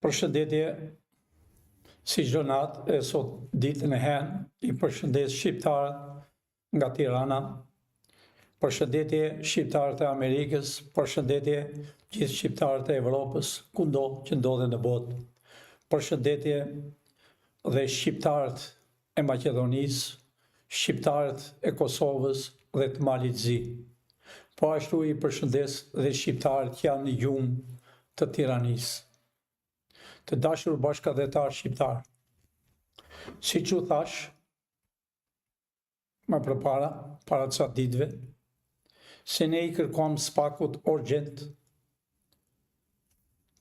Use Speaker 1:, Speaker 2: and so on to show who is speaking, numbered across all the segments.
Speaker 1: Përshëndetje, si çdo natë e sot ditën e henë, I përshëndes shqiptarët nga Tirana, përshëndetje shqiptarët e Amerikës, përshëndetje gjithë shqiptarët e Evropës, kundo që ndodhen në botë, përshëndetje dhe shqiptarët e Maqedonisë, shqiptarët e Kosovës dhe të Malit Zi. Po ashtu I përshëndes dhe shqiptarët që janë në gjumë të Tiranisë. Të dashur bashkëdhetar shqiptar, si që thash, më përpara, para ca ditëve, se ne I kërkom SPAK-ut urgjent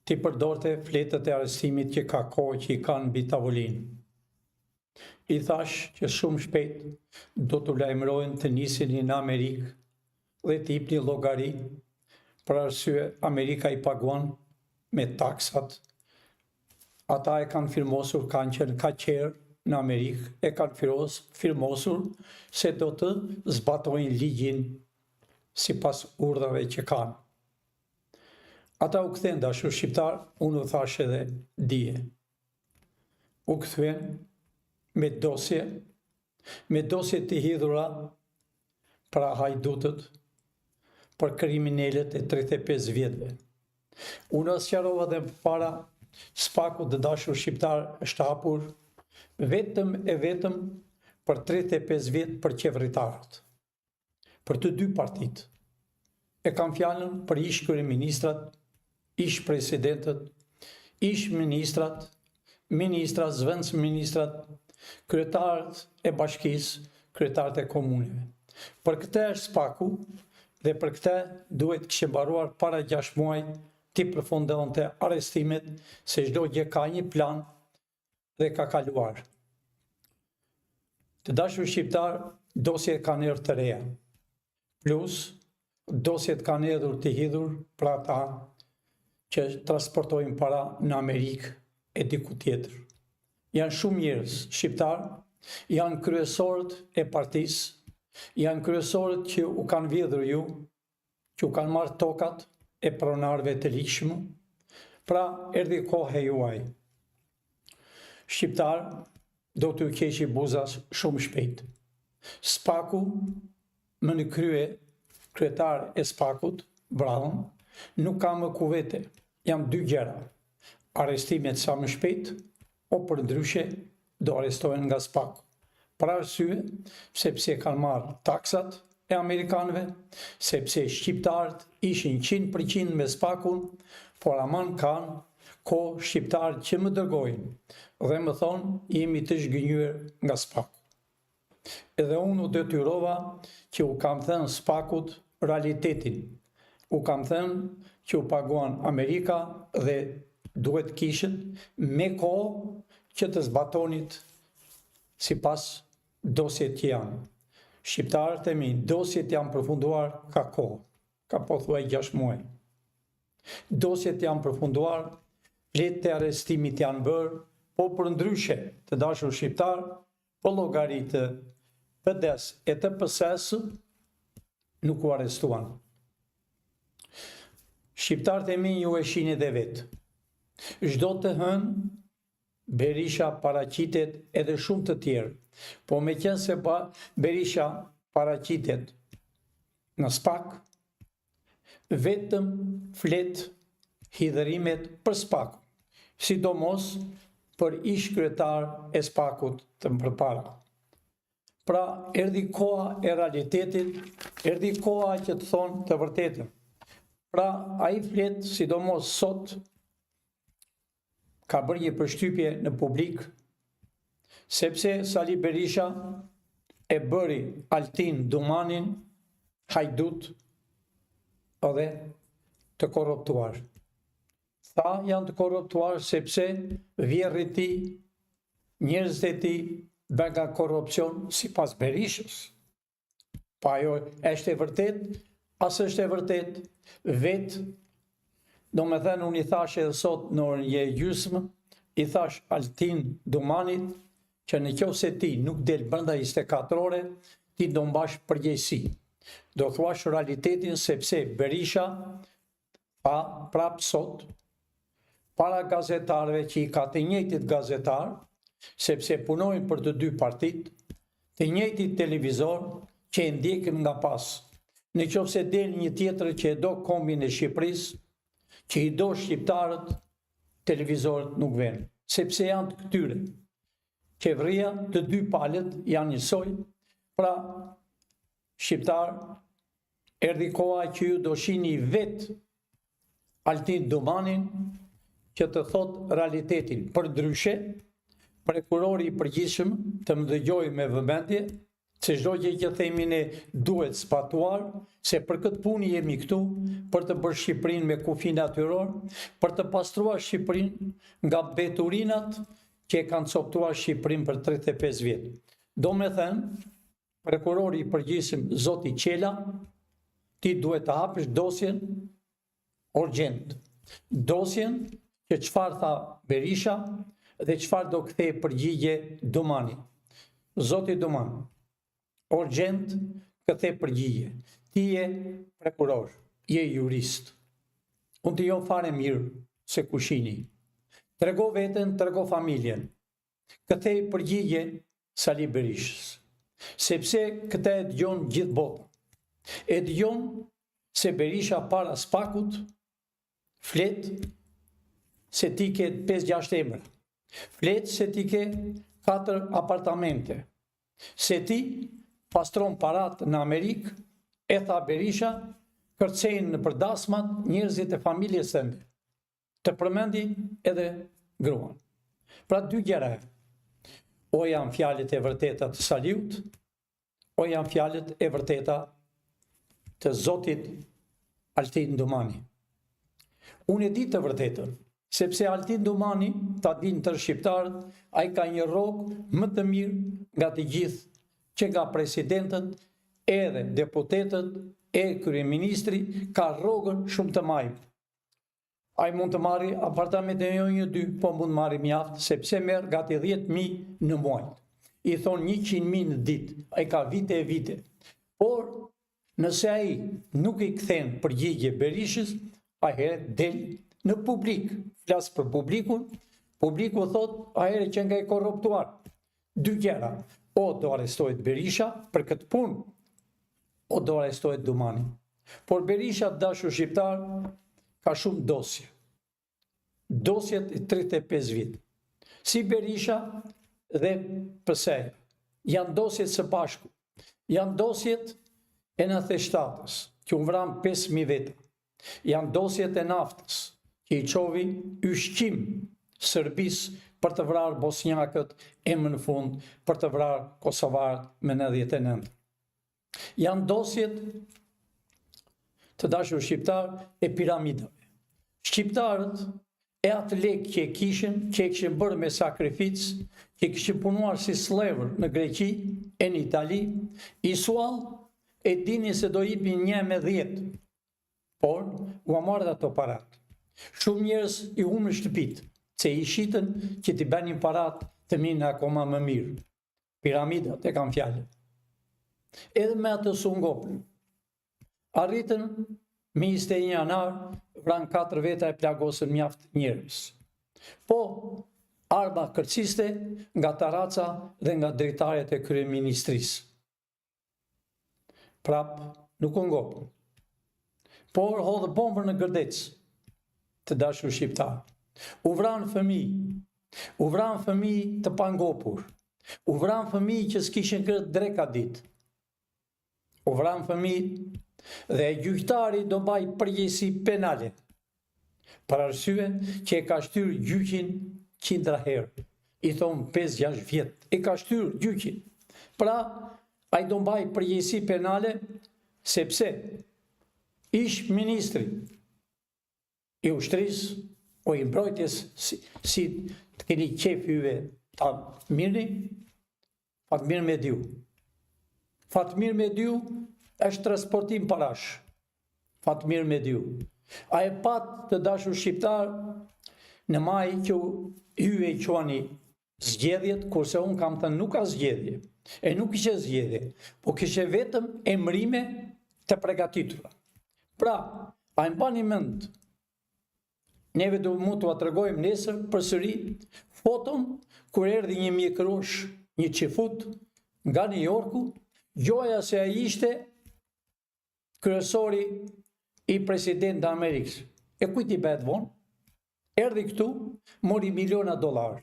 Speaker 1: t'i përdorte fletët e arrestimit që ka kohë që I kanë mbi tavolinë. I thash që shumë shpejt do t'u lajmërojnë të nisin në Amerikë dhe t'i jepni llogari për arsye Amerika I paguan me taksat. Ata e kanë firmosur, kanë qenë kaqerë në Amerikë, e kanë firmosur se do të zbatojnë ligjin sipas urdhave që kanë. Ata u kthen dashur shqiptar, unë u thash edhe dije. U kthen me dosje të hidhura pra hajdutët për kriminalet e 35 vjetëve. Unë sqarova dhe para SPAK-u të dashur shqiptar është hapur vetëm për 35 vjet për qeveritarët, për të dy partitë. E kam fjalën për ish kryeministrat, ish presidentët, ish ministrat, ministrat, zëvendës ministrat, kryetarët e bashkisë, kryetarët e komuneve. Për këtë është SPAK-u dhe për këtë duhet kishte mbaruar para 6 muaj ti përfundonte arrestimet, se çdo gjë ka një plan dhe ka kaluar. Të dashur shqiptar, dosjet kanë erdhur të reja, plus dosjet kanë erdhur të hidhur për ata që transportojnë para në Amerikë e diku tjetër. Janë shumë njerëz shqiptar, janë kryesorët e partisë, janë kryesorët që u kanë vjedhur ju, që u kanë marrë tokat e pronarëve të ligjshëm, pra erdhi koha e juaj. Shqiptar do t'u keqi buzas shumë shpejt. SPAK-u më në kryetar e SPAK-ut, Brown, nuk ka më kuvete. Jam dy gjëra. Arrestimet sa më shpejt, o për ndryshe do arrestohen nga SPAK-u. Për arsye, sepse kanë marrë taksat e Amerikanëve, sepse shqiptarët ishin 100% me SPAK-un, por aman kanë kohë shqiptarët që më dërgojnë dhe më thonë jemi të zhgënjur nga SPAK-u. Edhe unë u detyrova që u kam thënë SPAK-ut realitetin. U kam thënë që u paguan Amerika dhe duhet kishën me kohë që të zbatonit sipas dosjet që janë. Shqiptarët e mi, dosjet janë përfunduar ka kohë, ka pothuaj 6 muaj. Dosjet janë përfunduar, fletët e arrestimit janë bërë, po për ndryshe të dashur shqiptar, po llogaritë PD-s e të PS-s nuk u arrestuan. Shqiptarët e mi ju e shihni dhe vetë. Çdo të hënë Berisha paraqitet edhe shumë të tjerë, po me qenë se Berisha paraqitet në SPAK, vetëm flet hidhërimet për SPAK, sidomos për ish kryetar e SPAK-ut të përpara. Pra, erdhi koha e realitetit, erdhi koha që të thonë të vërtetën. Pra, ai flet sidomos sot ka bërë një përshtypje në publik, sepse Sali Berisha e bëri Altin Dumanin hajdut edhe të korruptuar. Tha janë të korruptuar sepse vjerrit i, njerëzit e tij bën nga korrupsión sipas Berishës. Pa ajo është e vërtet, as është e vërtet, vetë. Do me thënë, unë I thash edhe sot në orën e gjysmë, I thash Altin Dumanit që në qoftë se ti nuk del brenda 24 ore, ti do mbash përgjegjësi. Do thuash realitetin sepse Berisha pa prap sot para gazetarëve që i ka të njëjtit gazetar, sepse punojnë për të dy partit, të njëjtit televizor që e ndjekin nga pas. Në qoftë se del një tjetër që e do kombin e Shqipërisë, që i do shqiptarët, televizorët nuk vënë, sepse janë të këtyre. Qeveria të dy palët janë njësoj, pra shqiptar, erdhi koha që ju do shihni vetë Altin Domanin që të thot realitetin. Për ndryshe, prokurori i përgjithshëm të më dëgjoj me vëmendje, se çdo gjë që themi ne duhet zbatuar, se për këtë punë jemi këtu, për të bërë Shqipërinë me kufi natyror, për të pastruar Shqipërinë nga beturinat që e kanë coptuar Shqipërinë për 35 vjet. Do me thënë, prokurori i përgjithshëm zoti Qela, ti duhet të hapësh dosjen urgjent. Dosjen që çfarë tha Berisha dhe çfarë do kthej përgjigje Domani. Zoti Doman, urgjent kthej përgjigje. Ti je prokuror, je jurist. Unë të jom fare mirë se kushini. Trego veten, trego familjen. Kthej përgjigje Sali Berishës. Sepse këta e dëgjon gjithë botën. E dëgjon se Berisha para spakut flet se ti ke 5-6 emra. Flet se ti ke 4 apartamente. Se ti pastron parat në Amerikë, e tha Berisha, kërcejnë në përdasmat njerëzit e familjes tënde. Të përmendi edhe gruan. Pra dy gjëra. O janë fjalët e vërteta të Saliut, o janë fjalët e vërteta të zotit Altin Domani. Unë e di të vërtetën, sepse Altin Domani, ta din të shqiptarët, ai ka një rrogë më të mirë nga të gjithë, që nga presidentët, edhe deputetët, e kryeministri, ka rrogën shumë të majtë. Ai mund të marri apartamentin jo 1-2, po mund marri mjaft, sepse merr gati 10.000 në muaj. I thon 100.000 në ditë, ai ka vite e vite. Por nëse ai nuk i kthen përgjigje Berishës, ai herë del në publik, flas për publikun, publiku thot ai që nga i korruptuar. Dy gjëra, o do arrestohet Berisha për këtë punë, o do arrestohet Domani. Por Berisha, dashur shqiptar, ka shumë dosje. Dosjet e 35 vjet. Si Berisha dhe Pëseja. Janë dosjet së bashku. Janë dosjet e në theshtatës, që u vran 5.000 veta. Janë dosjet e naftës, që i qovi ushqim Serbis për të vrarë bosnjakët e më në fund për të vrarë kosovarët me 99. Janë dosjet të dashur shqiptar e piramidave. Shqiptarët e atë lek që e kishin bërë me sakrificë, që kishin punuar si slevër në Greqi e në Itali, i suall e dini se do jipin 1 me 10, por u marrë dhe ato parat. Shumë njerëz i humën shtëpit, se i shitën që t'i bënin parat të minë akoma më mirë. Piramidat e kam fjallë. Edhe me atë su ngopën. Arritën me 21 janar, vran 4 veta e plagosën mjaft njerëz. Po, arma kërciste nga Taraca dhe nga drejtarët e kryeministrisë. Prap, nuk u ngopën. Por hodhë bombër në Gërdec, të dashur shqiptar. U vranë fëmijë të pangopur. U vranë fëmijë që s'kishin kërët dreka ditë. U vranë fëmijë dhe gjyqtari do mbaj përgjegjësi penale. Për arsye që e ka shtyr gjyqin 100 herë. I thonë 5-6 vjet. E ka shtyr gjyqin. Pra, ai do mbaj përgjegjësi penale sepse ish ministri i ushtrisë o i mbrojtjes si të keni qef juve ta mirëni, Fatmir Mediu. Fatmir Mediu është transportim parash. Fatmir Mediu. A e pat të dashur shqiptar në maj që ju e quani zgjedhjet, kurse unë kam thënë nuk ka zgjedhje. E nuk ishe zgjedhje, po kishe vetëm emrime të përgatitura. Pra, a e mbani mend neve do mund të tregojmë nesër përsëri foton kur erdhi një mjekërush, një qifut nga New Yorku, gjoja se ai ishte kryesori i president të Amerikës. E kujt i bëhet vonë? Erdhi këtu, mori miliona dollar.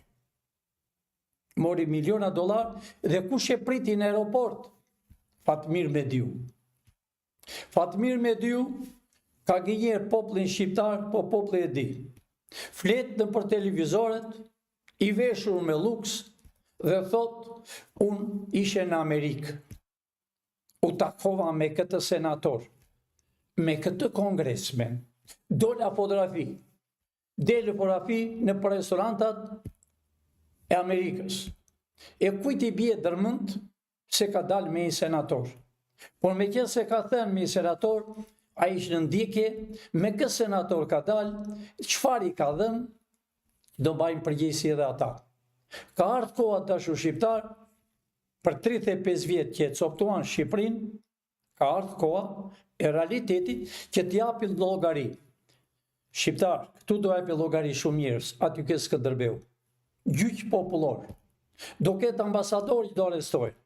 Speaker 1: Mori miliona dollar dhe kush e priti në aeroport? Fatmir Mediu. Fatmir Mediu ka gënjer popullin shqiptar, po populli e di. Flet në për televizoret, i veshur me luks dhe thot, unë ishe në Amerikë. U takova me këtë senator, me këtë kongresmen, dola fotografi, dele fotografi në për restorantat e Amerikës. E kujt i bie dërmend se ka dalë me i senator. Por me që se ka thënë me i senator, a ishë në ndjekje, me kë senator ka dalë, qëfar i ka dhënë, do bajnë përgjegjësi edhe ata. Ka ardhur koha dashur shqiptar, për 35 vjetë që e coptuan Shqipërinë, ka ardhur koha e realitetit që t'japi llogari. Shqiptar, këtu do japi llogari shumë njerëz, aty ke Skënderbeu. Gjyq popullor. Do ketë ambasador që do arrestojnë.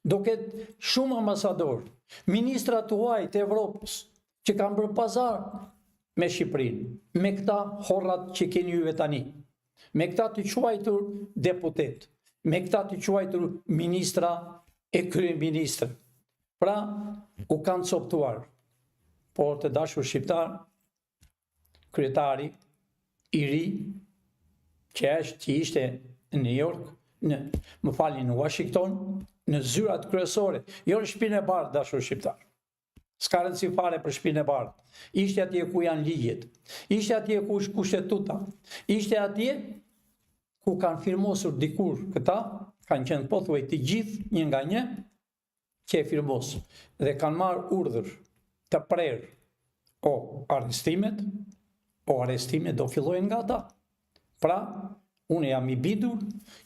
Speaker 1: Do ketë shumë ambasador, ministra tuaj të Evropës, që kanë bërë pazar me Shqipërinë, me këta horrat që keni juve tani, me këta të quajtur deputet, me këta të quajtur ministra e kryeministër. Pra, u kanë coptuar. Por të dashur shqiptar, kryetari i ri, që ishte në New York, në Washington, në zyrat kryesore, jo në Shtëpinë e Bardhë, dashur shqiptar. S'ka rëndësi fare për Shtëpinë e Bardhë. Ishte atje ku janë ligjet, ishte atje ku është kushtetuta, ishte atje ku kanë firmosur dikur këta, kanë qenë pothuaj të gjithë një nga një, që e firmosur, dhe kanë marrë urdhër të prerë arrestimet do fillojnë nga ata. Pra, unë jam i bindur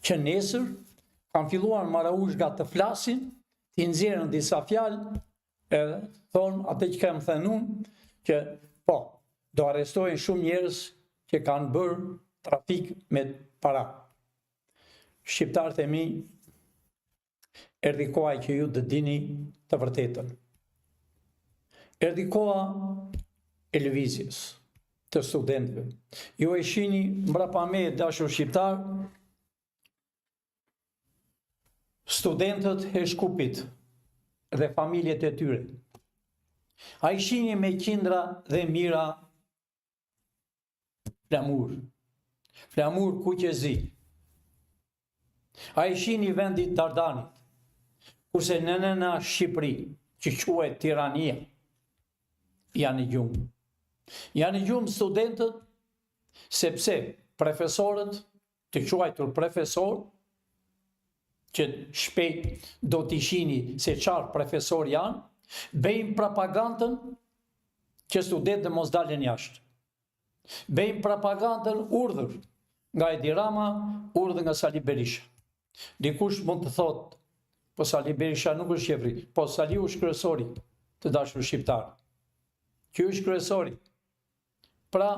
Speaker 1: që nesër kanë filluar maraushga të flasin, të nxjerrin disa fjalë, edhe thonë atë që kam thënë unë, që po, do arrestojnë shumë njerëz që kanë bërë trafik me para. Shqiptarët e mi, erdhi koha që ju të dini të vërtetën. Erdhi koha e lëvizjes të studentëve. Ju e shihni mbrapa me, dashur shqiptar, studentët e Shkupit dhe familjet e tyre. A i shihni me qindra dhe mira flamur kuqezi. A i shihni vendit Dardanit, kurse në nëna Shqipëri, që quhet tirania, janë i gjumë. Janë i gjumë studentët, sepse profesorët, të quajtur profesor, që shpejt do t'i shihni se çfarë profesor janë, bëjnë propagandën që studentët mos dalin jashtë. Bëjnë propagandën urdhër nga Edi Rama, urdhër nga Sali Berisha. Dikush mund të thotë, po Sali Berisha nuk është qeveri, po Sali është kryesori të dashur shqiptar. Ky është kryesori. Pra,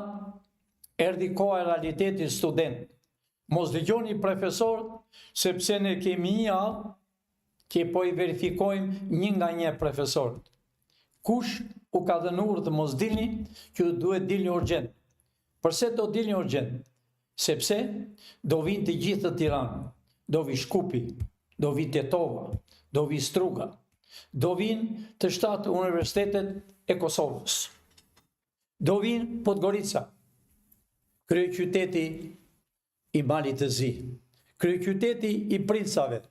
Speaker 1: erdhi koha e realitetit student. Mos dëgjoni profesor, sepse ne kemi një javë që po i verifikojmë një nga një profesorët. Kush u ka dhënë urdhër mos dilni, që duhet dilni urgjent. Përse do dilni urgjent? Sepse do vinë të gjithë të Tiranë, do vi Shkupi, do vi Tetova, do vi Struga, do vinë të 7 universitetet e Kosovës. Do vinë Podgorica, kryeqyteti i Malit të Zi, kryeqyteti i princave,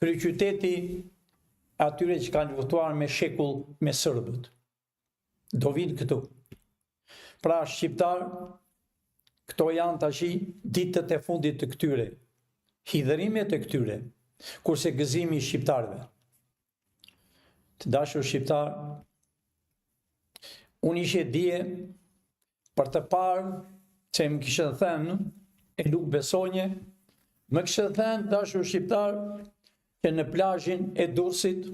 Speaker 1: kryeqyteti atyre që kanë luftuar me shekull me serbët. Do vinë këtu. Pra shqiptar, këto janë tashi ditët e fundit të këtyre, hidhërimet e këtyre, kurse gëzimi i shqiptarëve. Të dashur shqiptar, unë ishe dje për të parë që më kishte thënë e Luk Besonje, më kishte thënë dashur shqiptar që në plazhin e Durrësit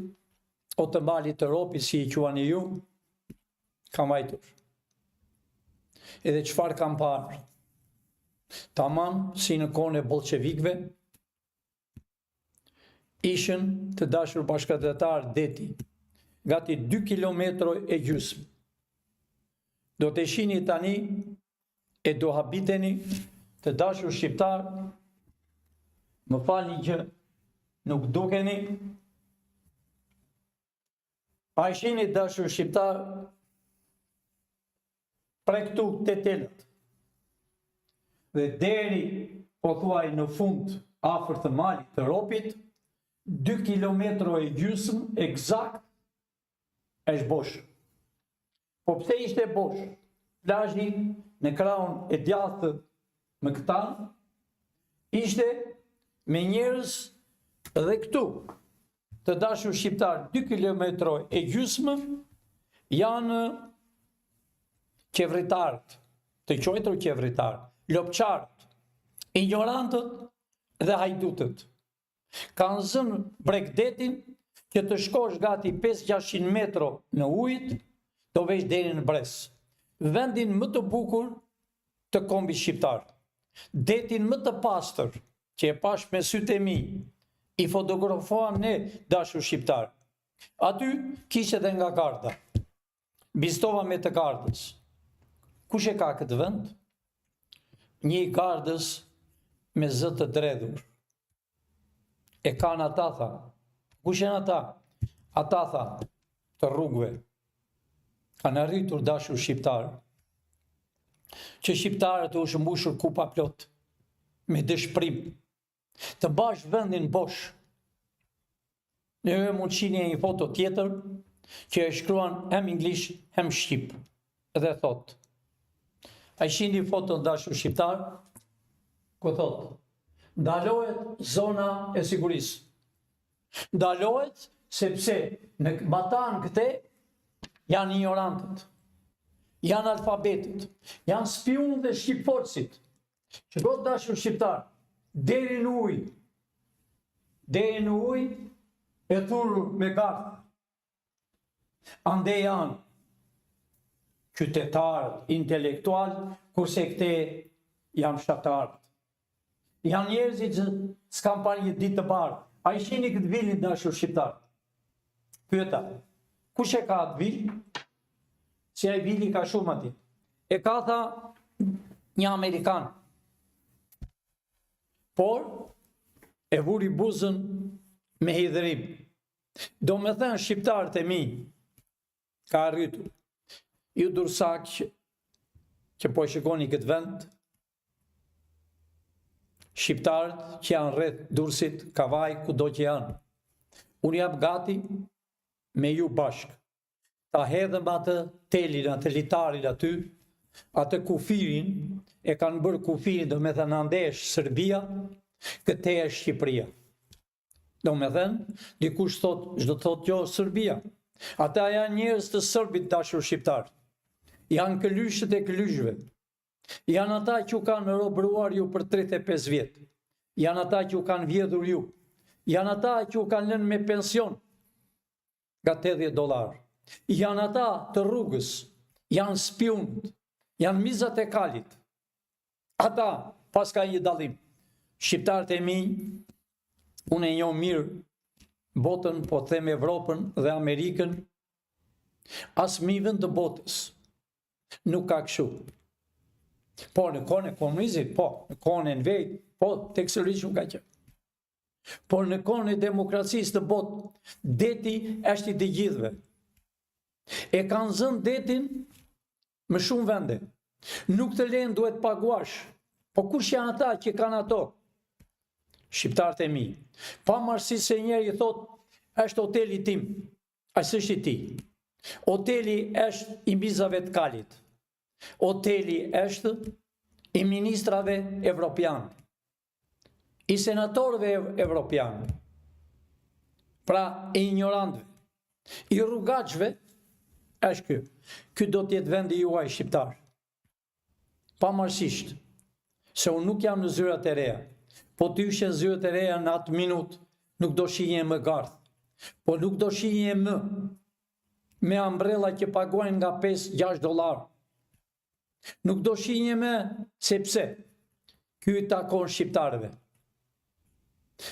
Speaker 1: o të malit të Ropit, si i quani ju, kam vajtur. 2 Edhe çfarë kam parë? Tamam si në kohën e bolshevikëve, ishën të dashur bashkëdhetar deti, gati 2 kilometro e gjysmë. Do të shihni tani e do habiteni të dashur shqiptar, më falni që nuk dukeni, a shihni dashur shqiptar, prej këtu te telat, dhe deri po thuaj në fund afër të malit të Ropit, 2 kilometro e gjysmë eksakt është bosh. Po pse ishte bosh? Plazhi në krahun e djathtë më këtan ishte me njerëz dhe këtu të dashur shqiptar 2 kilometro e gjysmë janë qeveritarët, të quajtur qeveritarë, lopçarët, ignorantët dhe hajdutët. Kanë zënë Bregdetin që të shkosh gati 500-600 metro në ujit, do vesh deri në Bres. Vendin më të bukur të kombit shqiptar. Detin më të pastër që e pash me sytë e mi, i fotografuan ne dashur shqiptar. Aty kishte edhe nga garda. Biztova me të gardës. Kush e ka këtë vend? Një i gardës me zë të dredhur. E kanë ata, tha. Kush janë ata? Ata, tha, të rrugëve. Kanë arritur dashur shqiptar, që shqiptarët u shëmbushur kupa plot, me dëshpërim, të bash vendin bosh. Ne mund shihni një foto tjetër, që e shkruan hem anglisht, hem shqip, dhe thot. A shihni foton dashur shqiptar, ku thot, ndalohet zona e sigurisë. Ndalohet sepse në batan këte janë ignorantët, janë alfabetët, janë spiun dhe shqipforcit, që do të dashur shqiptar, deri në ujë, e thurur me gartë. Ande janë qytetarët, intelektual, kurse këte janë fshatarët. Janë njerëzit që s'kan parë një ditë të parë. A i shihni këtë vilin dashur shqiptar? Pyeta, kush e ka atë vil? Si ai vili ka shumë aty. E ka, tha, një Amerikan. Por, e vuri buzën me hidhërim. Do me thënë shqiptarët e mi, ka arritur. Ju dursak që po shikoni këtë vend, shqiptarët që janë rreth Durrësit, Kavaj, kudo që janë. Unë jam gati me ju bashkë. Ta hedhëm atë telin, atë litarin aty, atë kufirin, e kanë bërë kufirin, do me thënë andesh Serbia, këte e Shqipëria. Do me thënë, dikush thot, çdo thot jo Serbia. Ata janë njerëz të Serbit dashur shqiptar. Janë këlyshët e këlyshëve. Janë ata që u kanë robëruar ju për 35 vjetë. Janë ata që u kanë vjedhur ju. Janë ata që u kanë lënë me pension nga $80. Janë ata të rrugës. Janë spionët. Janë mizat e kalit. Ata pas ka një dallim. Shqiptarët e mi, unë e njoh mirë botën, po them Evropën dhe Amerikën, as mi vend të botës nuk ka kështu. Po në kohën e komunizmit, po, në kohën e Envejt, po, tek sërish nuk ka qenë. Por në kohën e demokracisë të botë, deti është i të gjithëve. E kanë zënë detin më shumë vende. Nuk të lenë duhet paguash. Po kush janë ata që kanë ato? Shqiptarët e mi. Pavarësisht se njëri thot, është hoteli tim, as është i ti. Hoteli është i mizave të kalit. Hoteli është i ministrave evropian, i senatorëve evropian, pra i ignorantëve, i rrugaçve, është ky. Ky do të jetë vendi juaj shqiptar. Pavarësisht se unë nuk jam në zyrat e reja, po ty ishe në zyrat e reja në atë minut, nuk do shihen më gardh, po nuk do shihen më me ambrella që paguajnë nga $5-6. Nuk do shinje me, sepse ky i takon shqiptarëve.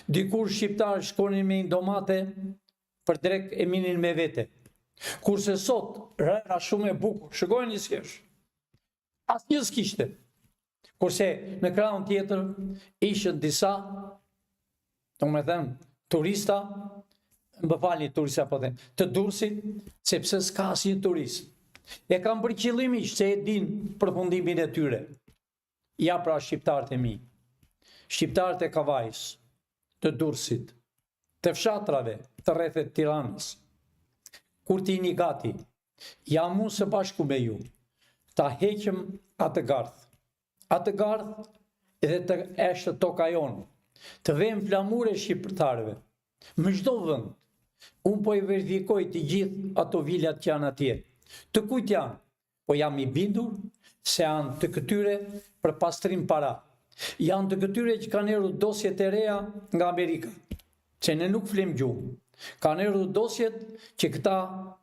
Speaker 1: Dikur shqiptarë shkonin me indomate për drek e minin me vete. Kurse sot, rëra shumë e bukur, shikojeni si është. Asnjë s'kishte. Kurse në krahun tjetër ishën disa, domethënë, turista, më falni turista po them, të Durrësit, sepse s'ka asnjë turist. E kam për qëllimisht se e din përfundimin e tyre. Ja pra shqiptarët e mi, shqiptarët e Kavajës, të Durrësit, të fshatrave, të rrethet Tiranës. Kur t'ini gati, jam unë së bashku me ju, ta heqëm atë gardh edhe të eshte toka jonë, të vem flamure shqiptarëve, më çdo vend. Unë po i verifikoj të gjithë ato vilat që janë atje. Të kujt janë? Po jam i bindur se janë të këtyre për pastrim para. Janë të këtyre që kanë erdhur dosjet e reja nga Amerika, që ne nuk flim gjuhë. Kanë erdhur dosjet që këta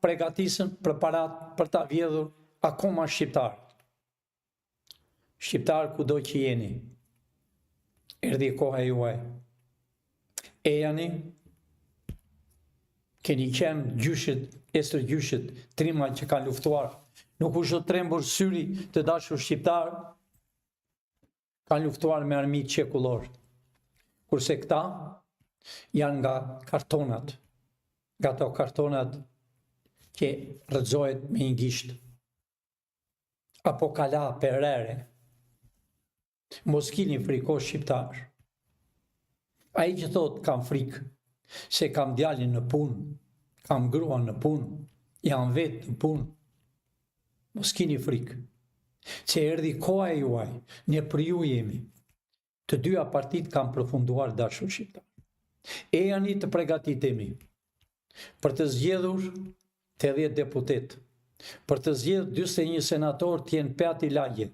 Speaker 1: përgatisën preparat për ta vjedhur akoma shqiptarë. Shqiptarë kudo që jeni, erdhi koha juaj. E jani, keni qenë gjyshit, estër gjyshit, trima që kanë luftuar. Nuk u shë trembur syri të dashur shqiptarë, kanë luftuar me armiq çekullor. Kurse këta janë nga kartonat, nga ato kartonat që rrëzohet me një gisht, apo kala perere. Mos kini friko shqiptar. Ai që thot kam frikë, se kam djalin në punë, kam gruan në punë, jam vetë në punë. Mos kini frikë, se erdhi koha e juaj, ne për ju jemi. Të dyja partit kanë përfunduar dashur shqiptar. E janë të përgatitemi për të zgjedhur 80 deputet, për të zgjedhur 41 senator të jenë pjati lagje,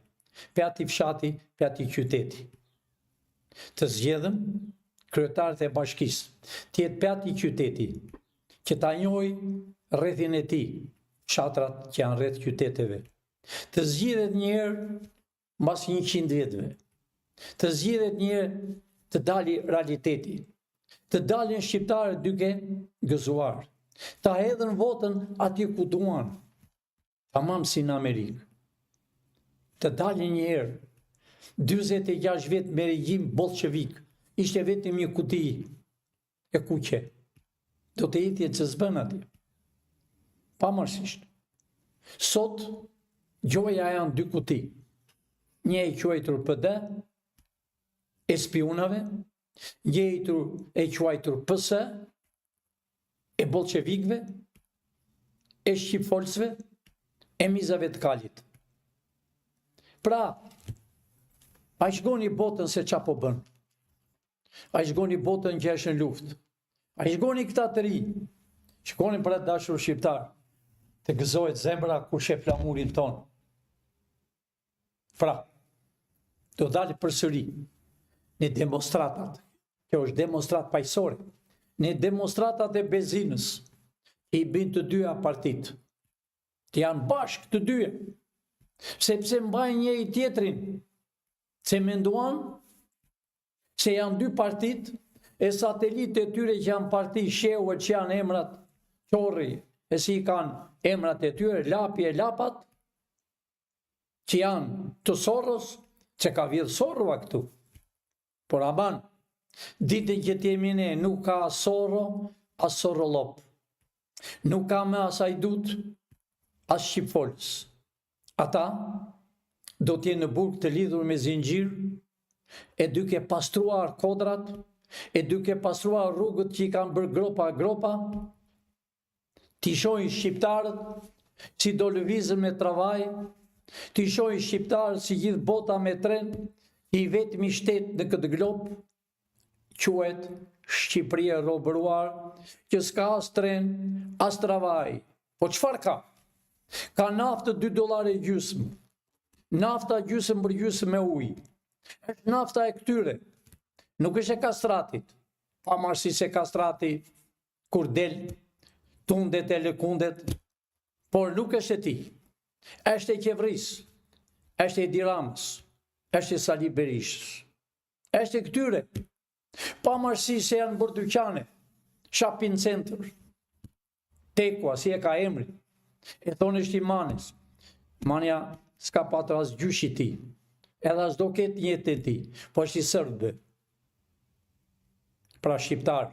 Speaker 1: pjati fshati, pjati qyteti. Të zgjedhëm kryetarët e bashkisë, të jetë pjati qyteti, që ta njohë rrethin e tij, fshatrat që janë rreth qyteteve. Të zgjidhet një herë mbas 100 vjetëve. Të zgjidhet një herë të dali realiteti. Të dalin shqiptarët duke gëzuar. Ta hedhën votën aty ku duan, tamam si në Amerikë. Të dalin një herë, 46 vjet me regjim bolshevik, ishte vetëm një kuti e kuqe. Do të jetje që s'bën atje. Pamarësisht. Sot, gjoja janë 2 kuti. Një e quajtur PD, e spionave, një e quajtur PS, e bolshevikëve, e shqipfolsve, e mizave të kalit. Pra, a shgoni botën se qa po bën. A shgoni botën që është në luft. A shgoni këta të ri. Shgoni për atë dashur shqiptar. Të gëzohet zemra kur sheh flamurin ton. Pra, do dalë përsëri në demonstratat. Kjo është demonstrat paqësore. Në demonstratat e benzinës, i bin të dyja partit. Të janë bashkë të dyja. Sepse mbajnë një i tjetrin. Se menduan se janë 2 partit, e satelitë e tyre që janë parti shehu që janë emrat Qorri, e si kanë emrat e tyre, Lapi e Lapat, që janë të Soros, që ka vjedhë Sorrova këtu. Por aman, ditën që t'jemi ne, nuk ka Sorro, as Sorrolop. Nuk ka me as Hajdut, as Shqipfolës. Ata do t'jenë në burg të lidhur me zinxhir, e duke pastruar kodrat, e duke pastruar rrugët që i kanë bërë gropa, t'i shohin shqiptarët si do lëvizën me travaj, t'i shohin shqiptarët si gjithë bota me tren, i vetmi shtet në këtë glob, quhet Shqipëria e robëruar, që s'ka as tren, as travaj. Po çfarë ka? Ka naftë $2.50. Nafta gjysmë për gjysmë me ujë. Është nafta e këtyre. Nuk është e kastratit. Pavarësisht se kastrati kur del tundet e lëkundet, por nuk është e tij. Është e qeverisë. është e Edi Ramës, është e Sali Berishës, është e këtyre, pa marësi se janë bërë dyqane, shopping center, Tekua, si e ka emri, e thonë është i Manes, Manja s'ka patër as gjyshi ti, edhe as do ketë njëtë e ti, po është i Sërbëve, pra shqiptar.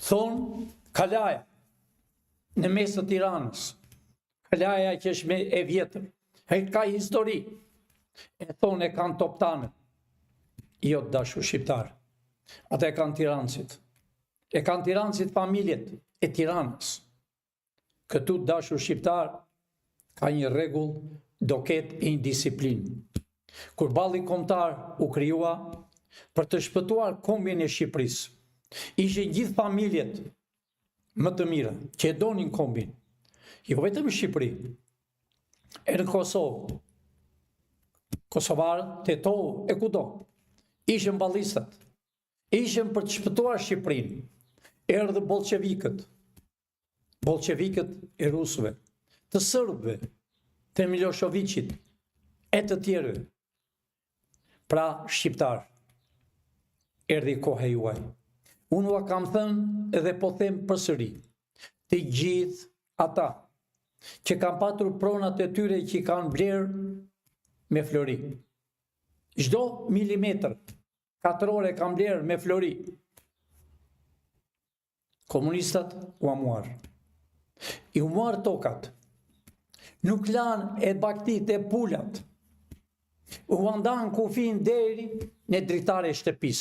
Speaker 1: Thonë Kalaja, në mes të Tiranës, Kalaja që është e vjetër, e ka histori, e thonë e kanë Toptanën, jo të dashur shqiptar, ata e kanë Tiranësit, e kanë Tiranësit familjet e Tiranës. Këtu të dashur shqiptar, ka një rregull, do ketë e një disiplinë. Kur balli kombëtar u krijua për të shpëtuar kombin e Shqipërisë, ishin gjithë familjet më të mira që e donin kombin, jo vetëm në Shqipëri, e në Kosovë, Kosovarët, Tetovë, e kudo, ishin ballistat, ishin për të shpëtuar Shqipërinë, erdhë bolçevikët e rusëve, të Serbëve, të Miloševićit, e të tjerëve. Pra shqiptar, erdhi koha juaj. Unë ua kam thënë edhe po them përsëri, të gjithë ata që kanë patur pronat e tyre që i kanë blerë me flori. Çdo milimetër katrore kanë blerë me flori. Komunistat u amuar. I umuar tokat. Nuk lanë e baktit e pulat. U andan kufin deri në dritare shtëpis.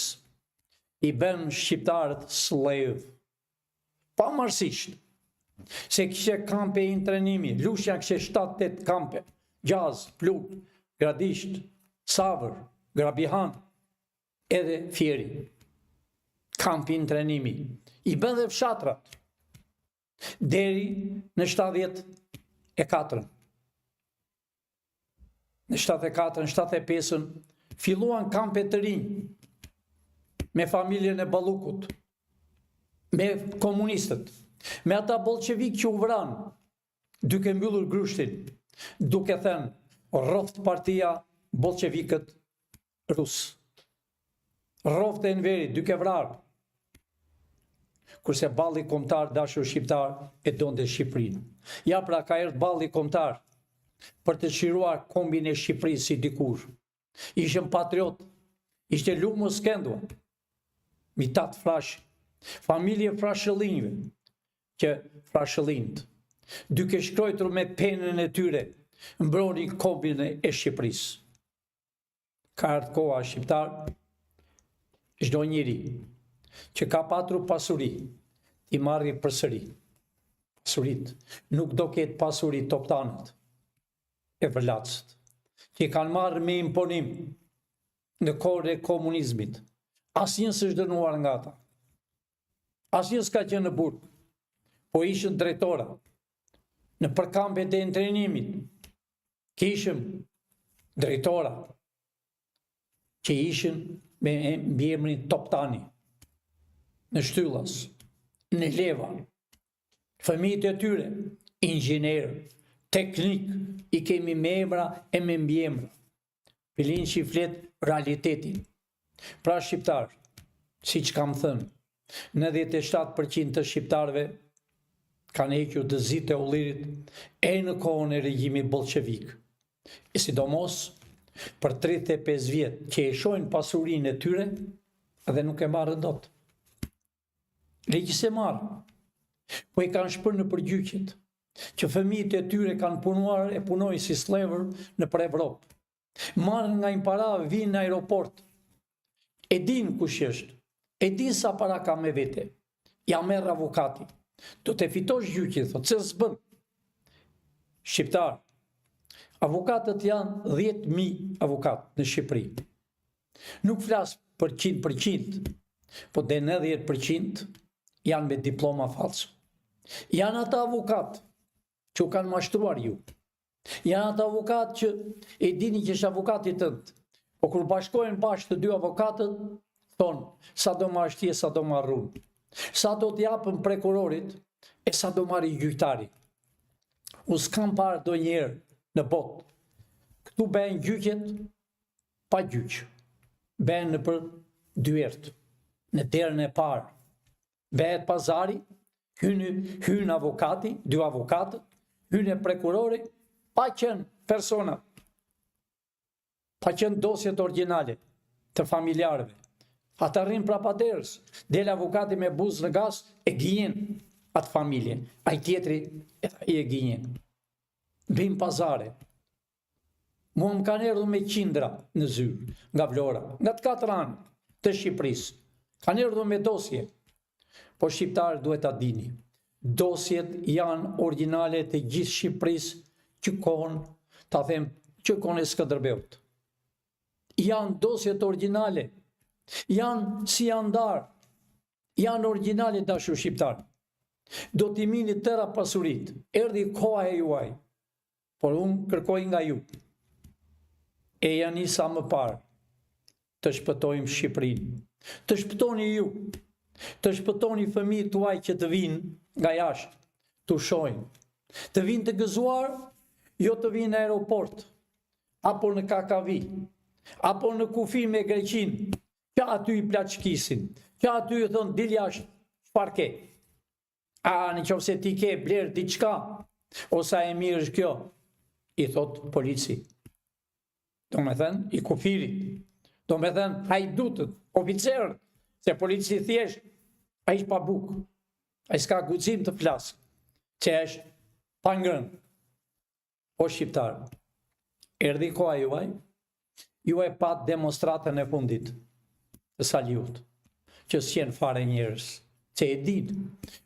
Speaker 1: I bën shqiptarët slave. Pa marësisht. Se kishe kampe i intrenimi. Lusha kishe 7-8 kampe. Gjaz, Pluk, Gradisht, Savër, Grabihan, edhe Fieri. Kampi i intrenimi. I bën dhe fshatrat. Deri në 74. Në 74, 75 filluan kampe të rinj me familjen e Ballukut, me komunistët, me ata bolçevik që u vranë, duke mbyllur grushtin, duke thënë rroft partia bolçevikët rus. Rroft e Enverit, duke vrarë. Kurse balli kombëtar dashur shqiptar e donte Shqipërinë. Ja pra ka erdhur balli kombëtar për të çliruar kombin e Shqipërisë si dikur. Ishën patriot, ishte Lumos Skendua, Mitat Frash, familje Frashëllinjve, që Frashëllinjt, duke shkruar me penën e tyre, mbroni kombin e Shqipërisë. Ka ardhur koha shqiptar, çdo njeri që ka patur pasuri, i marri përsëri. Pasurit nuk do ketë pasuri toptanët e vërlacët, që kanë marrë me imponim në kohën e komunizmit. Asnjë s'është dënuar nga ata. Asnjë s'ka qenë në burg, po ishën drejtora në përkampet e intrenimit. Kishëm drejtora që ishën me emrin Toptani, në Shtyllas, në Leva, fëmijët e tyre, inxhinier, teknik, i kemi me emra e me mbiemra. Filin që i flet realitetin. Pra shqiptar, si që kam thënë, 97% të shqiptarve kanë hequr të zitë e ullirit e në kohën e regjimit bolçevik. E sidomos për 35 vjetë që e shojnë pasurinë e tyre dhe nuk e marrën dot. Legjis e marrë, po i kanë shpërë në përgjyqjet, që fëmijët e tyre kanë punuar e punojnë si slavër në për Evropë. Marrën nga një para, vinë në aeroport, e din kush është, e din sa para ka me vete, ja merr avukati, do të fitosh gjyqje, thotë, se s'bën. Shqiptar, avukatët janë 10.000 avukat në Shqipëri. Nuk flas për 100%, po dhe 90% janë me diploma falso. Janë ata avukat që u kanë mashtruar ju. Janë ata avukat që e dini që është avukati tënd. Po kur bashkohen bashkë të dy avukatët, thonë, sa do më ashtje, sa do më arrun. Sa do t'japën prokurorit, e sa do marri gjyqtari. Unë s'kam parë do njerë në botë Këtu bëhen gjyqet pa gjyq. Bëhen në për dyert, në derën e parë. Bëhet pazari, hyn avokati, 2 avokatët, hyn e prokurori, pa qenë persona, pa qenë dosjet origjinale të familjarëve. Ata rrin prapa derës, del avokati me buzë në gas, e gënjen atë familje, ai tjetri e gënjen. Bëjmë pazare. Mua më kanë erdhur me qindra në zyrë, nga Vlora, nga të 4 anë të Shqipërisë. Kanë erdhur me dosje. Po shqiptarët duhet ta dini. Dosjet janë origjinale të gjithë Shqipërisë, që kohën, ta them, që kohën e Skënderbeut. Janë dosjet origjinale. Janë si janë ndarë. Janë origjinale, dashur shqiptar. Do t'i mini tëra pasurit. Erdhi koha e juaj. Por unë kërkoj nga ju. E janë sa më parë të shpëtojmë Shqipërinë. Të shpëtoni ju. Të shpëtoni fëmijët tuaj që të vinë nga jashtë, të shohin. Të vinë të gëzuar, jo të vinë në aeroport, apo në KKV, apo në kufi me Greqinë, që aty i plaçkisin, që aty i thonë dil jashtë, çfarë ke? Në qoftë se ti ke bler diçka, ose e mirë është kjo, i thot polici. Do me thënë, i kufirit. Do me thënë, hajdutët, oficerët, se polici thjesht, a ish pa buk, a i s'ka guxim të flasë, që është pa ngrënë. O shqiptarë, erdhi koha juaj pat demonstratën e fundit të Saliut, që s'qenë fare njerëz, që e ditë,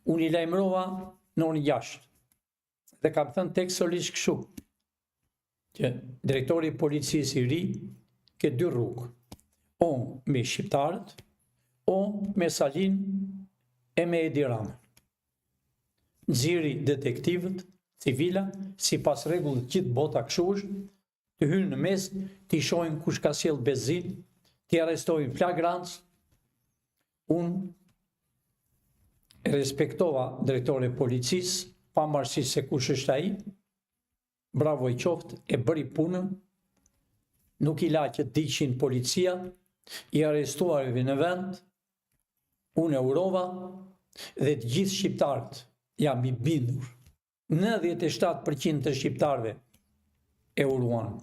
Speaker 1: unë i lajmërova në orën 6, dhe kam thënë tekstisht kështu, që drejtori i policisë i ri ke 2 rrugë, o me shqiptarët, o me Salin e me Edi Ramën. Nxirri detektivët, civila, si pas rregullit gjithë bota kështu është, të hynë në mes, të i shohin kush ka sjell bezin, të i arrestojnë flagrancë. Unë respektova drejtore e policisë, pavarësisht se kush është ai, bravo i qoftë, e bëri punën, nuk i la që diqin policia, i arrestuarve në vend, unë e urova, dhe të gjithë shqiptarët jam i bindur. 97% të shqiptarëve e uruan.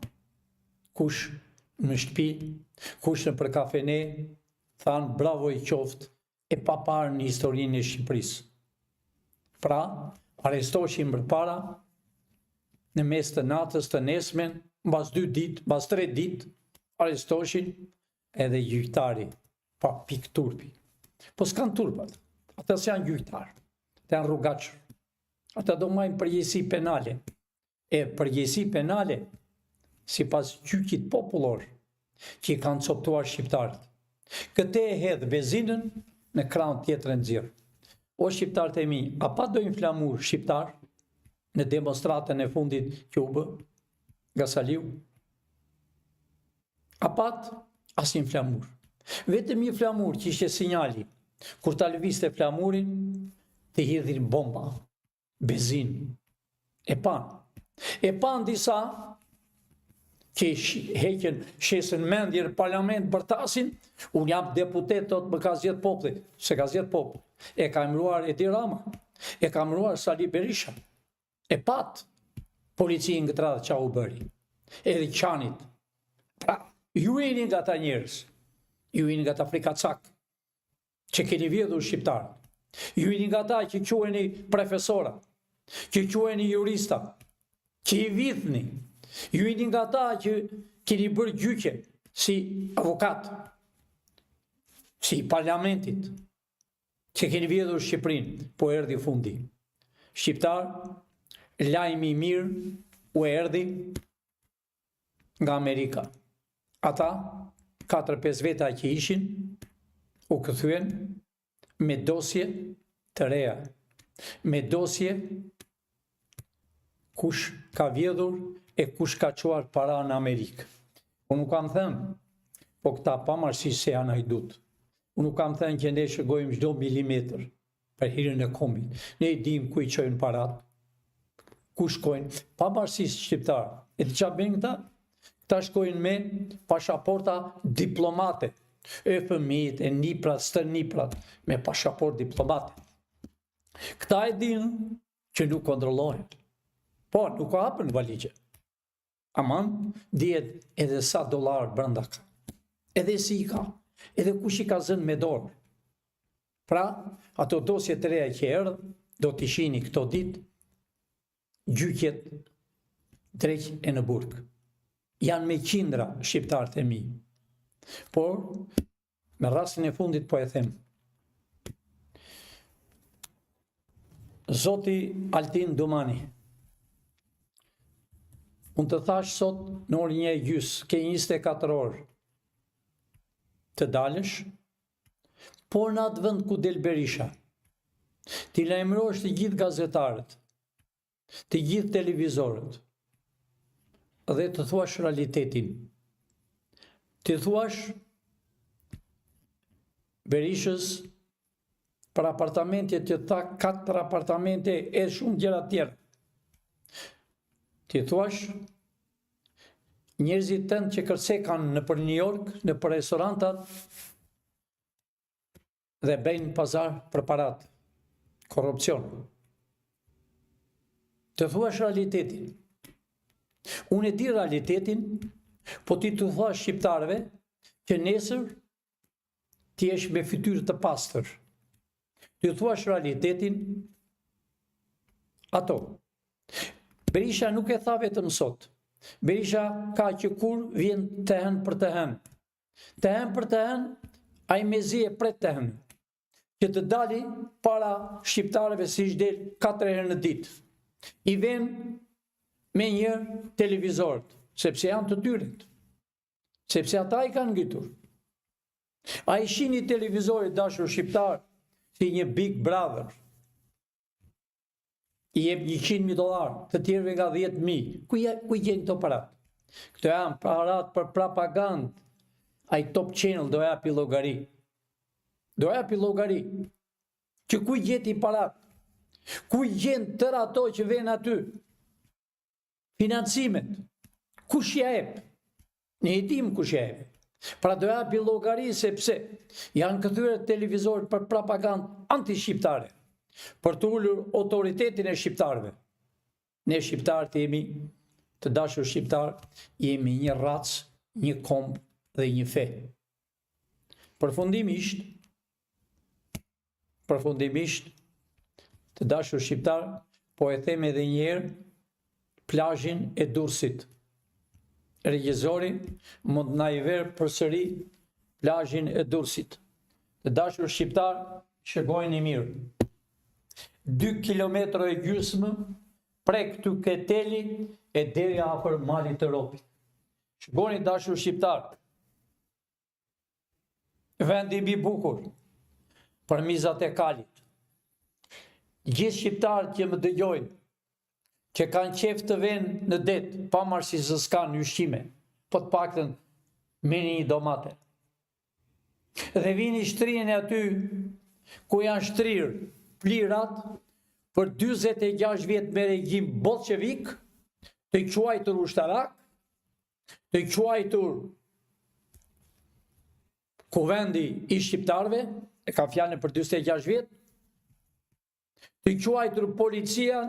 Speaker 1: Kush në shtëpi, kush në për kafene, thanë bravo i qoftë, e pa parë në historinë e Shqipërisë. Pra, arrestoheshin përpara, në mes të natës të nesmen, mbas 2 ditë, mbas 3 ditë, arrestoheshin edhe gjyqtari, pa pik turpi. Po s'kan turpat, ata s'janë gjyqtarë, të janë rrugaqër. Ata do majnë përgjegjësi penale. E përgjegjësi penale, si pas gjyqit popullor, që i kanë coptuar shqiptarët. Këte e hedhë bezinën në krahun tjetër e nxirr. O shqiptarët e mi, a pa dojnë flamur shqiptar në demonstratën e fundit që u bë nga Saliu? A pat asin flamur. Vetëm një flamur që ishte sinjali, kur ta lëvizte flamurin, të hidhin bomba, bezin. E pan disa që heqen shesën mendje në parlament bërtasin, unë jam deputet, thot më ka zgjedh populli, se ka zgjedh populli. E ka emëruar Edi Rama, e ka emëruar Sali Berisha. E pat policinë këtë radhë qa u bëri, edhe qanit. Pra, ju jeni nga ta njerëz, ju jeni nga ta frikacak, që keni vjedhur shqiptarë. Ju jeni nga ta që quheni profesora, që quheni jurista, që i vidhni. Ju jeni nga ta që keni bërë gjyqe si avokat, si parlamentit, që keni vjedhur Shqipërinë, po erdhi fundi. Shqiptar, lajmi i mirë u erdhi nga Amerika. Ata, 4-5 veta që ishin, u këthyen me dosje të reja, me dosje kush ka vjedhur e kush ka quar para në Amerikë. Unë nuk kam thënë, po këta pamarësisht se janë hajdut. Unë nuk kam thënë që ne shëgojmë çdo milimetër për hirën e kombit. Ne i dim ku i çojnë parat, ku shkojnë, pamarësisht shqiptarë. E të qa bëjnë këta? Këta shkojnë me pashaporta diplomate, fëmijët, niprat, stërniprat, me pashaport diplomate. Këta e dinë që nuk kontrollohen. Po, nuk ka hapën valigje. Aman, dihet edhe sa dollar brenda ka. Edhe si i ka. Edhe kush i ka zënë me dorë. Pra, ato dosje të reja që erdhën, do t'i shihni këto ditë, gjyqjet drejt e në burg. Janë me qindra shqiptarët e mi. Por, me rastin e fundit po e them. Zoti Altin Dumani, unë të thash sot në orë 1:30, ke 24 orë të dalësh, por në atë vend ku del Berisha, ti lajmërosh të gjithë gazetarët, të gjithë televizorët, dhe të thuash realitetin. Të thuash Berishës për apartamente që tha 4 apartamente e shumë gjëra tjera. Të thuash njerëzit tënë që kërcekan në për New York, në për restorantat, dhe bëjnë pazar për parat, korrupcion. Të thuash realitetin. Unë e di realitetin, po ti të thuash shqiptarëve që nesër ti jesh me fytyrë të pastër. Të thuash realitetin ato. Berisha nuk e tha vetëm sot. Berisha ka që kur vjen të hen për të hen. Të hen për të hen, a i mezi e pret të hen. Që të dali para shqiptarëve si shdel 4 herë në ditë. I ven me një televizorët, sepse janë të tyret. Sepse ata i kanë ngjitur. A i shihni televizorit dashur shqiptar si një Big Brother. I jep $100.000, të tjerëve nga 10.000. Ku gjen këto parat? Këto janë parat për propagandë. Ai Top Channel do japi llogari. Do japi llogari. Që ku gjeti parat? Ku gjen tërë ato që vjen aty? Financimet. Kush ja jep? Ne e dim kush ja jep. Pra do japi llogari sepse janë kthyer televizorët për propagandë anti-shqiptare, për të ulur autoritetin e shqiptarëve. Ne shqiptarët jemi, të dashur shqiptar, jemi një racë, një komb dhe një fe. Përfundimisht, të dashur shqiptar, po e them edhe një herë, plazhin e Durrësit. Regjizori mund na i verë përsëri plazhin e Durrësit. Të dashur shqiptar, shikojeni mirë. 2 kilometra e gjysmë prek këtu Keteli e deri afër malit të Ropit. Shikoni dashur shqiptar. Vendi mbi bukur për mizat e kalit. Gjithë shqiptarët që më dëgjojnë, që kanë qef të venë në det, pavarësisht se s'kanë ushqime, po të paktën merrni një domate. Dhe vini shtriheni aty ku janë shtrirë plirat për 46 vjet me regjim bolshevik, të quajtur ushtarak, të quajtur kuvendi i shqiptarëve, e ka fjalën për 46 vjet, të quajtur policia,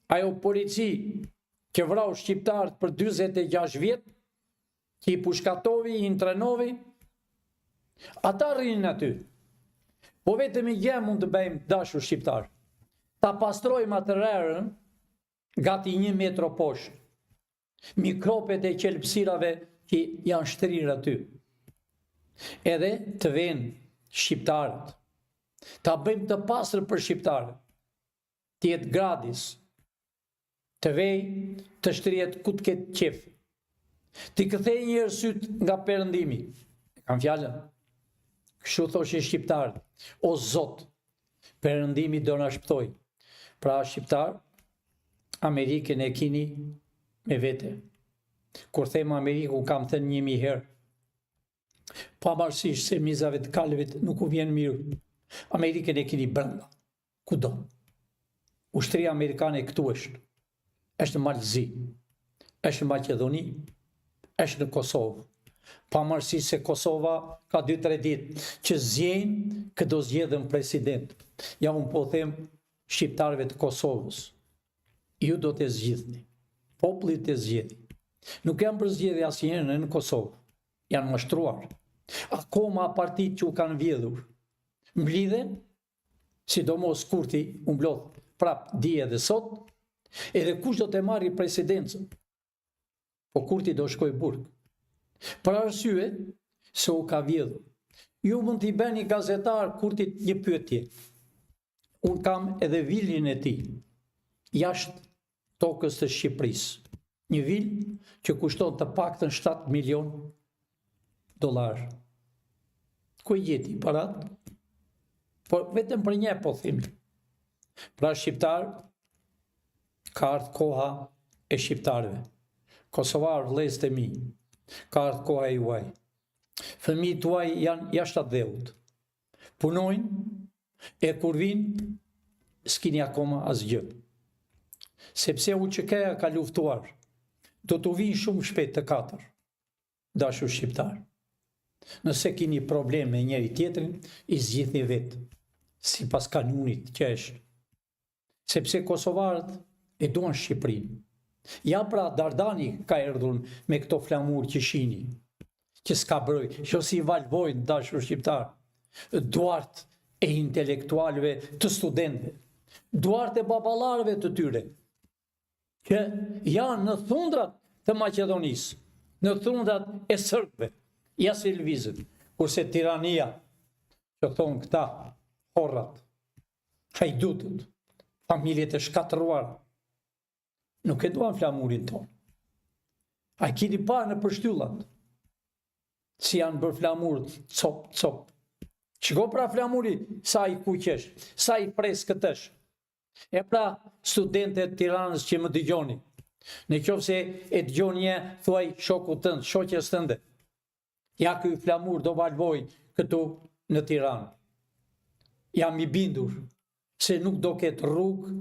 Speaker 1: ajo polici që vrau shqiptarët për 46 vjet, që i pushkatovi, i intrenovi, ata rrinin aty. Po vetëm i gjem mund të bëjmë dashur shqiptar. Ta pastrojmë atë rrerën gati 1 metro poshtë. Mikropet e qelpsirave që janë shtrirë aty. Edhe të venë shqiptarët. Ta bëjmë të pastër për shqiptarët. Të jetë gradis. Të vej të shtrihet ku të ketë qef. Të kthej një syt nga perëndimi. Kam fjalën. Kështu thoshin shqiptarët. O Zot, perëndimi do na shpëtoj. Pra shqiptar, Amerikën e kini me vete. Kur them Amerikën, kam thënë 1000 herë. Pavarësisht se mizave të kalëve nuk u vjen mirë. Amerikën e kini brenda. Kudo. Ushtria amerikane këtu është. Është Malzi, është Maqedoni, është në Kosovë. Pavarësisht se Kosova ka 2-3 ditë që zgjedhin këdo zgjedhën president. Ja unë po them shqiptarëve të Kosovës, ju do të zgjidhni, populli të zgjedhni. Nuk janë për zgjedhje asnjëherë në Kosovë, janë mashtruar. Akoma partitë që u kanë vjedhur mblidhen, sidomos Kurti u mblodh prap dje dhe sot, edhe kush do të marrë presidencën. Po Kurti do shkoj burg. Për arsye se u ka vjedhur. Ju mund t'i bëni gazetar Kurtit një pyetje. Unë kam edhe vilin e tij jashtë tokës të Shqipërisë. Një vil që kushton të paktën 7 milion dollar. Ku i gjeti parat? Po vetëm për një po themi. Pra shqiptar, ka ardhur koha e shqiptarëve. Kosovar vëllezërit e mi, ka ardhur koha e juaj. Fëmijët tuaj janë jashtë atë dheut. Punojnë e kur vinë s'kini akoma asgjë. Sepse UÇK-ja ka luftuar. Do t'u vinë shumë shpejt të katër. Dashur shqiptar. Nëse kini problem me njëri tjetrin, i zgjidhni vetë, sipas kanunit që është. Sepse kosovarët e duan Shqipërinë. Ja pra Dardani ka erdhur me këto flamur që shini, që s'ka broj, që si valvojnë dashur shqiptar, duart e intelektualëve të studentëve, duart e baballarëve të tyre, që janë në thundrat të Maqedonisë, në thundrat e Serbëve, ja si lvizën, kurse tirania, që thonë këta, horrat, hajdutët, familjet e shkatëruar, nuk e duan flamurin tonë. A keni parë në përshtyllat, si janë bërë flamurët, cop. Qiko pra flamuri, sa i kuqesh, sa i freskët është. E pra studentët Tiranës që më dëgjoni, në qoftë se e dëgjoni një, thuaj shoku tënd, shoqes tënde, ja ky flamur do valvoj këtu në Tiranë. Jam i bindur se nuk do ketë rrugë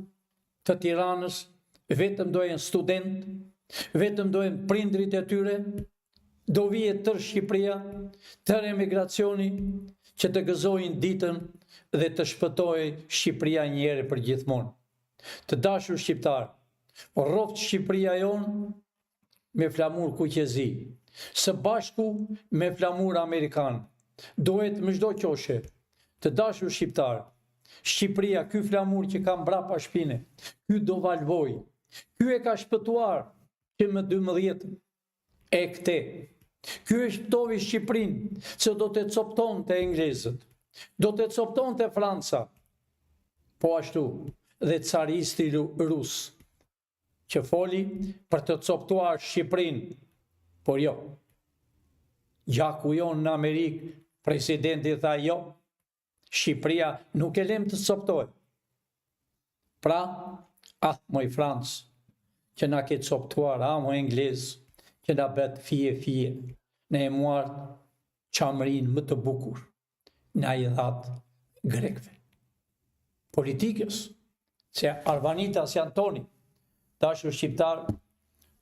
Speaker 1: të Tiranës, vetëm dojen student, vetëm dojen prindrit e tyre, do vije tërë Shqipëria, tërë emigracioni, që të gëzojnë ditën dhe të shpëtojë Shqipëria një herë për gjithmonë. Të dashur shqiptar, rroft Shqipëria jonë me flamur kuqezi, së bashku me flamur amerikan. Duhet me çdo qoshe, të dashur shqiptar, Shqipëria, ky flamur që ka mbrapa shpine, ky do valvoj, ky e ka shpëtuar që më 12 e këte. Ky e shpëtovi Shqipërinë, se do të copton të englezët, do të copton të Franca, po ashtu dhe caristi rus, që foli për të coptuar Shqipërinë, por jo. Gjaku jonë në Amerikë, presidenti tha jo, Shqipëria nuk e lem të coptojë. Pra, moj Francë, që na ke coptuar, moj Englezë, që na bet fije, ne e muart qamërin më të bukur, na i dhatë grekve. Politikës, se Arbanitas janë toni, dashur shqiptar,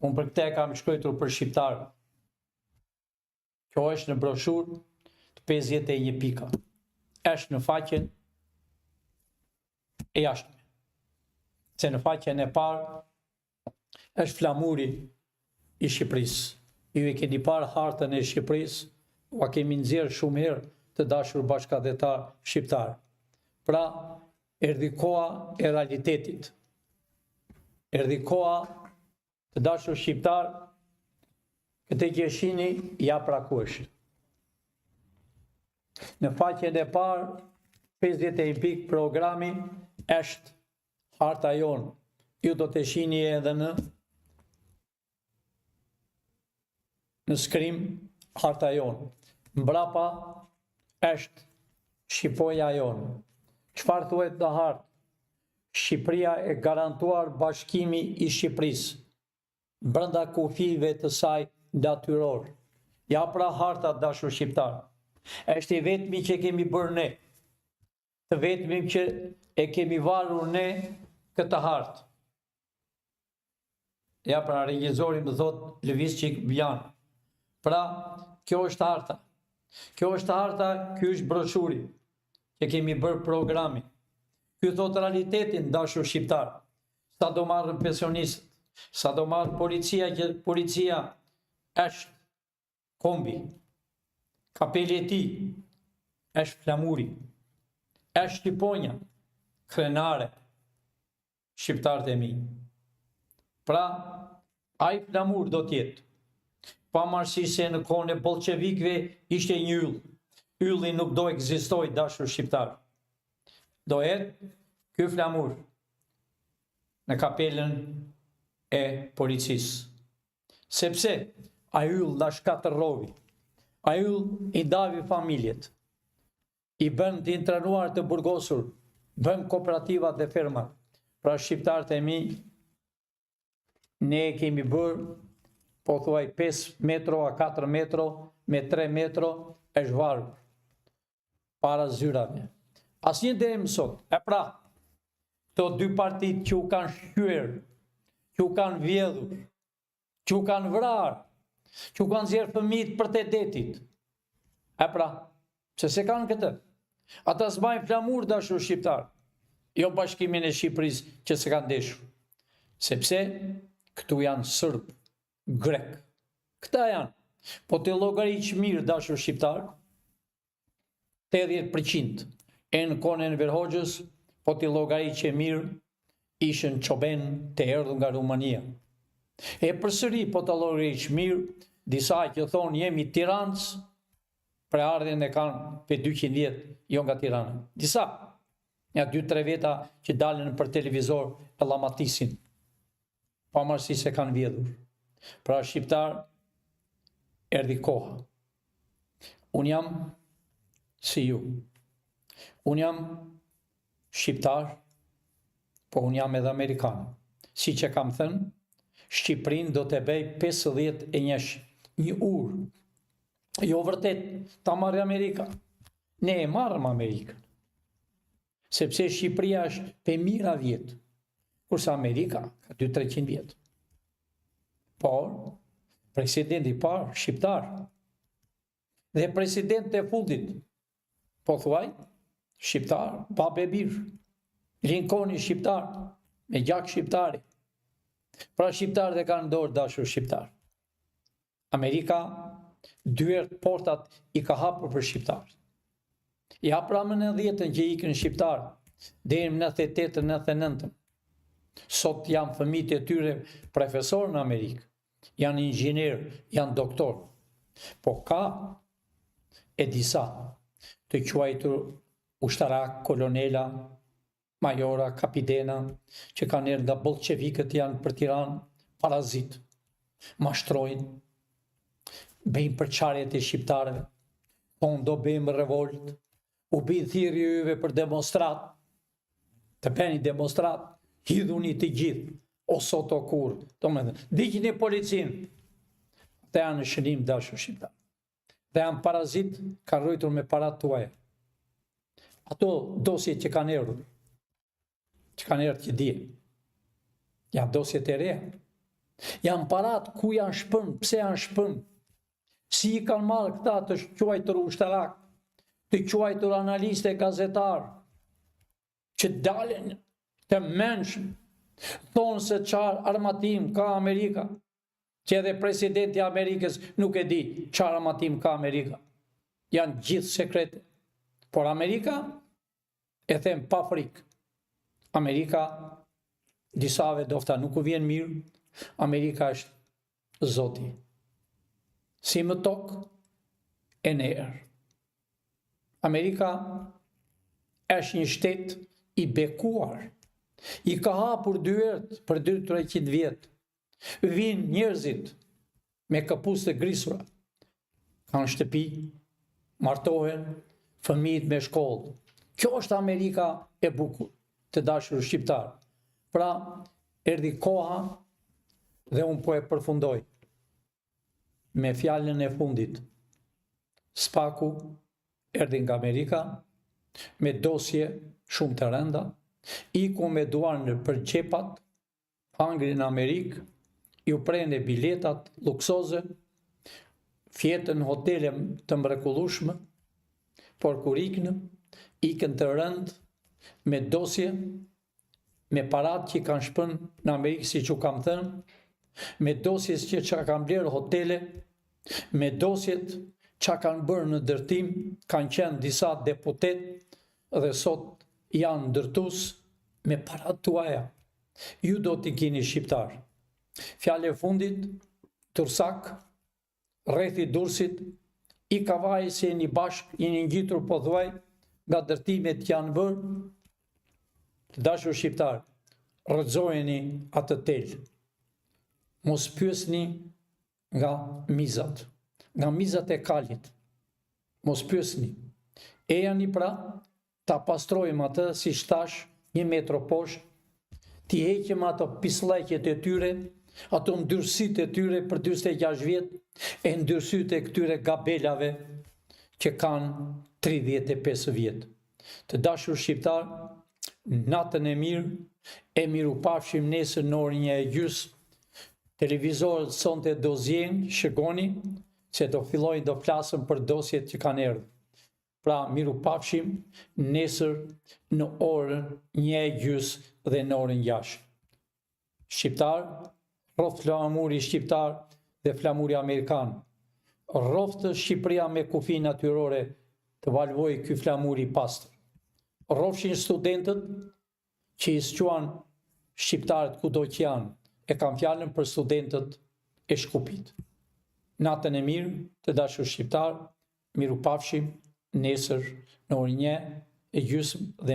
Speaker 1: unë për këte kam shkruar për shqiptar. Kjo është në broshur të 51 pika. Është në faqen e jashtme. Se në faqen e parë është flamuri i Shqipërisë. Ju e keni parë hartën e Shqipërisë, ua kemi nxjerrë shumë herë të dashur bashkëdhetar shqiptar. Pra, erdhi koha e realitetit. Erdhi koha të dashur shqiptar, këtë që shihni ja pra ku është. Në faqen e parë, 51 pikë programi është harta jonë. Ju do të shihni edhe në skrim harta jonë. Mbrapa është Shqipoja jonë. Çfarë thuhet në hartë? Shqipëria e garantuar bashkimi i Shqipërisë brenda kufive të saj natyror. Ja pra harta dashur shqiptar. Është i vetmi që kemi bërë ne. Të vetmi që e kemi varur ne këtë hartë. Ja pra regjizori më thot Lëviz Çik Bjan. Pra, kjo është harta. Kjo është harta, ky është broshuri që kemi bërë programi. Ky thot realitetin, dashur shqiptar. Sa do marrën pensionistët, sa do marrë policia, që policia është kombi, kapeli e tij është flamuri, është shqiponja, krenare, shqiptarët e mi. Pra, ai flamur do tjetë, pavarësisht se në kohën e bolshevikëve ishte një yll. Ylli nuk do ekzistoj, dashur shqiptar. Do jetë ky flamur në kapelën e policisë. Sepse ai yll na shkatërrovi. Ai yll i davi familjet. I bën të intranuar të burgosur, bën kooperativat dhe fermat. Pra shqiptarët e mi, ne kemi bërë, po thuaj 5 metro a 4 metro, me 3 metro, është varur para zyrave. Asnjë deri më sot. E pra, këto dy partit që u kanë shqyer, që u kanë vjedhur, që u kanë vrarë, që u kanë nxjerrë fëmijët për të detit. E pra, se kanë këtë. Ata s'bajnë flamur, dashur shqiptar. Jo Bashkimin e Shqipërisë që se kanë ndeshur. Sepse këtu janë sërb, grek. Këta janë. Po të llogarish mirë, dashur shqiptar, 80% e në kohën e Enver Hoxhës, po të llogarish mirë, ishën çoben të erdhur nga Rumania. E përsëri po të llogarish mirë, disa që thonë jemi Tiranës, preardhjen e kanë për 200 vjet, jo nga Tirana. Disa, ja 2-3 veta që dalën për televizor e llamatisin, pavarësisht se kanë vjedhur. Pra shqiptar, erdhi koha. Unë jam si ju. Unë jam shqiptar, po unë jam edhe amerikan. Si që kam thënë, Shqipërinë do të bëj 51 një urë. Jo vërtet, ta marrë Amerika. Ne e marrëm Amerikën. Sepse Shqipëria është për mira vjetë, kurse Amerika ka 200-300 vjetë. Por, presidenti parë, shqiptar, dhe presidenti e fundit, po thuaj, shqiptar, babe birë, Lincolni shqiptar, me gjak shqiptari. Pra shqiptar dhe kanë dorë, dashur shqiptar. Amerika, dyert portat i ka hapur për shqiptar. Ja pra më në 10-ën që ikën shqiptar, deri në 98-99. Sot janë fëmijët e tyre profesor në Amerikë, janë inxhinier, janë doktor. Po ka e disa të quajtur ushtarak, kolonela, majora, kapitena, që kanë erë nga bolshevikët, janë për Tiranë, parazit, mashtrojnë, bëjmë përçarjet e shqiptarëve, thonë do bëjmë revolt, u bëjë thirrje juve për demonstrat, të bëni demonstrat, hidhuni të gjithë, o sot o kur, diqni policinë, dhe janë në shënim, dashur shqiptar. Dhe janë parazit, kanë rritur me parat tuaja. Ato dosjet që kanë erur, që kanë erë që dje, janë dosjet e reja. Janë parat ku janë shpën, pse janë shpën, si i kanë marrë këta të quajtur ushtarak, të quajtur analiste e gazetar, që dalen të menshëm, thonë se qarë armatim ka Amerika, që edhe presidenti Amerikës nuk e di qarë armatim ka Amerika. Janë gjithë sekrete. Por Amerika, e them pa frikë, Amerika, disave dofta nuk u vjen mirë, Amerika është zoti. Si më tokë, e në erë. Amerika është një shtet i bekuar, i ka hapur dyert për 200-300 vjetë. Vinë njerëzit me kapus të grisura, kanë shtëpi, martohen, fëmijët me shkollë. Kjo është Amerika e bukur, të dashur shqiptar. Pra, erdhi koha dhe unë po e përfundoj me fjalën e fundit. Spaku erdhi nga Amerika me dosje shumë të rënda, iku me duarnë për qepat, hangri në Amerikë, ju prende biletat luksoze, fjetën në hotele të mrekullueshme, por kur ikën të rënd me dosje, me parat që kanë shpën në Amerikë, si që kam thënë, me dosjes që kanë blerë hotele, me dosjet që kanë bërë në dërtim, kanë qenë disa deputet dhe sot janë ndërtues me parat tuaja. Ju do t'i kini shqiptar. Fjale e fundit, Tursak, rrethi Durrësit, i Kavaj se jeni bashk, jeni ngjitur po thuaj, nga dërtimet janë bërë, të dashur shqiptar, rrëzojeni atë tel. Mos pyesni nga mizat e kalit. Mos pyesni. Ejani pra, ta pastrojmë atë, si shtash, 1 metro poshtë, t'i heqëm ato pislajqet e tyre, ato ndyrësit e tyre për 26 vjetë, e ndyrësit e këtyre gabelave që kanë 35 vjetë. Të dashur shqiptar, natën e mirë, e mirupafshim nesër në orën 1:30. Televizorët sonte do zjenë, shikoni, se do fillojnë do flasën për dosjet që kanë erdhur. Pra, mirupafshim nesër në orën 1:30 dhe në orën 6. Shqiptar, rroft flamuri shqiptar dhe flamuri amerikan. Rroft Shqipëria me kufi natyrore të valvoj ky flamuri pastër. Rrofshin studentët që i squan shqiptarët kudo që janë, e kam fjalën për studentët e Shkupit. Natën e mirë, të dashur shqiptar, mirupafshim nesër në orën 1:30 dhe